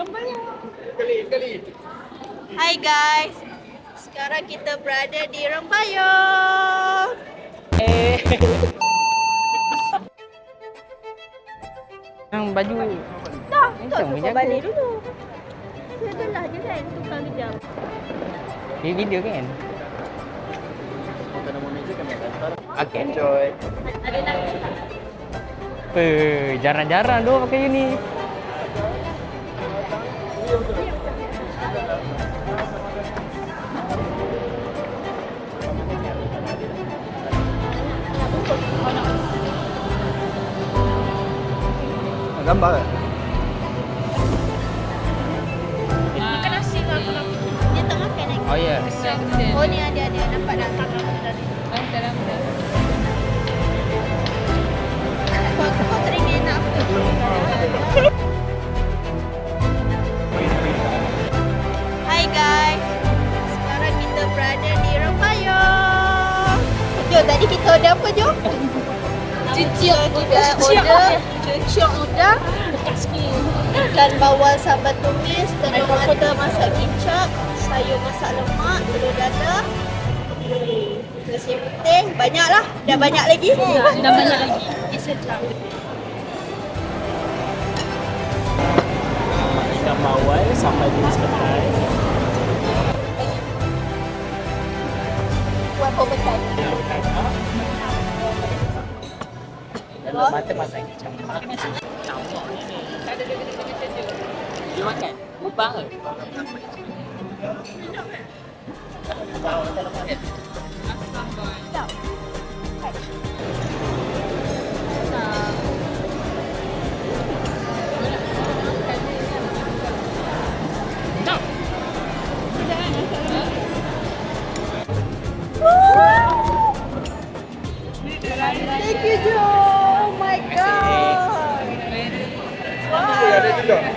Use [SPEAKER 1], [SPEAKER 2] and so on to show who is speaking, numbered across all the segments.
[SPEAKER 1] Hai guys, sekarang kita berada di Rempayung.
[SPEAKER 2] Yang baju
[SPEAKER 1] Dah,
[SPEAKER 2] Macam
[SPEAKER 1] tak
[SPEAKER 2] menjaga.
[SPEAKER 1] suka balik dulu. Sebelah je kan tukang kejam.
[SPEAKER 2] video kan?
[SPEAKER 3] Makanan meja kami hantar.
[SPEAKER 2] Okay. Enjoy.
[SPEAKER 1] Ada lagi tak?
[SPEAKER 2] Jarang-jarang doh pakai ini.
[SPEAKER 3] Gambar.
[SPEAKER 1] Makan nasi ke apa? Dia tak makan lagi.
[SPEAKER 2] Oh ya.
[SPEAKER 1] Oh ni ada nampak dah. Kau teringin nak apa? Hai guys, sekarang kita berada di Rempayung. Jom, tadi kita order apa Jom? Cuciak kita order cuciak udang, ikan bawal sambal tumis, telur mata masak kicap, sayur masak lemak, telur dadah, nasi putih, banyaklah, dah banyak lagi.
[SPEAKER 4] Dah banyak lagi.
[SPEAKER 3] Ikan bawal sampai jenis kedai.
[SPEAKER 1] Buat overtime.
[SPEAKER 3] Telur mata masak kicap.
[SPEAKER 2] Dia makan. Mukbang ke?
[SPEAKER 1] Thank you Jo. Oh my god. Wow.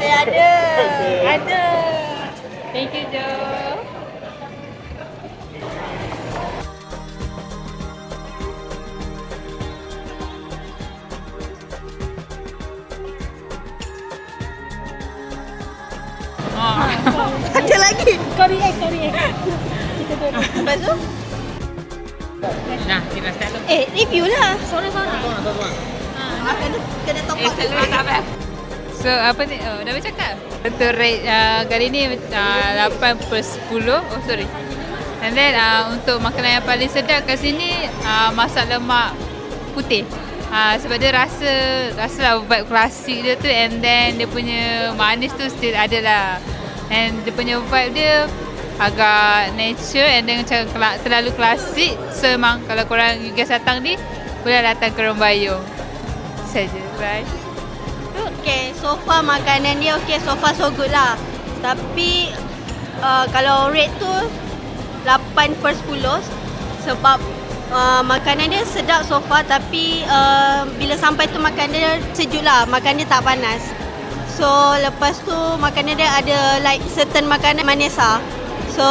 [SPEAKER 1] Ada. Ada.
[SPEAKER 4] Thank you, Jo.
[SPEAKER 1] Ada lagi.
[SPEAKER 4] Kau react.
[SPEAKER 1] Lepas tu?
[SPEAKER 2] Nah, kita start dulu.
[SPEAKER 1] Review lah.
[SPEAKER 4] Sorry.
[SPEAKER 1] Kena top up.
[SPEAKER 5] So apa ni? Oh, dah bercakap. Untuk rate kali ni 8/10. Oh sorry. And then untuk makanan yang paling sedap kat sini masak lemak putih. Sebab dia rasa lah vibe klasik dia tu, and then dia punya manis tu still ada lah. And dia punya vibe dia agak nature and then macam terlalu klasik. So memang kalau korang you guys datang ni, boleh datang ke Rempayung. Saja. Bye.
[SPEAKER 1] Okay, so far makanan dia okay, so far so good lah. Tapi kalau rate tu 8/10 sebab makanan dia sedap so far, tapi bila sampai tu makan dia sejuk lah, makan dia tak panas. So lepas tu makanan dia ada like certain makanan manis lah. So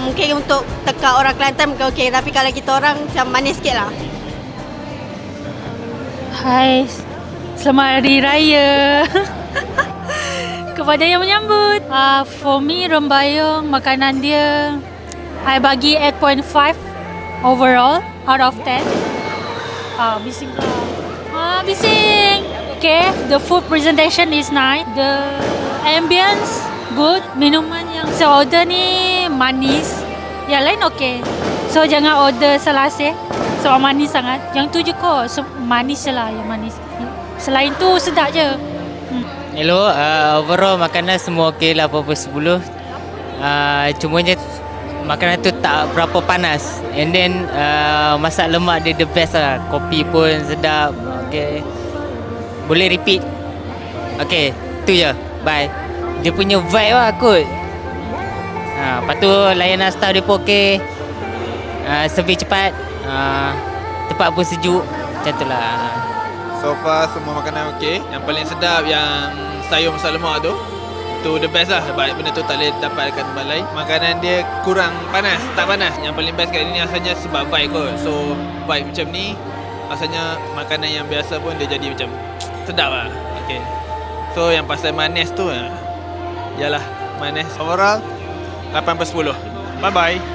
[SPEAKER 1] mungkin untuk tekak orang Kelantan mungkin okay, tapi kalau kita orang macam manis sikit lah.
[SPEAKER 4] Hai. Selamat Hari Raya. Kepada yang menyambut. For me, Rempayung makanan dia I bagi 8.5 overall out of 10. Bising lah. Bising. Okay, the food presentation is nice. The ambience good. Minuman yang saya order ni manis. Yang lain okay. So jangan order selasih sebab manis sangat. Yang tu je kok, manis je lah yang manis. Selain tu sedap je.
[SPEAKER 2] Hello, overall makanan semua okey lah 8/10. Cumanya makanan tu tak berapa panas. And then masak lemak dia the best lah. Kopi pun sedap. Okay. Boleh repeat. Okay, tu je. Bye. Dia punya vibe lah kot. Lepas tu layanan staff dia pun okey. Servis cepat. Tempat pun sejuk. Macam tu lah.
[SPEAKER 6] So far semua makanan okey. Yang paling sedap yang sayur masak lemak tu. Tu the best lah. Sebab benda tu tak boleh dapat dekat tempat lain. Makanan dia kurang panas, tak panas. Yang paling best kat ni asalnya sebab vibe kot. So vibe macam ni, asalnya makanan yang biasa pun dia jadi macam sedap lah. Okay. So yang pasal manis tu Yalah, manis. Overall 8/10. Bye bye.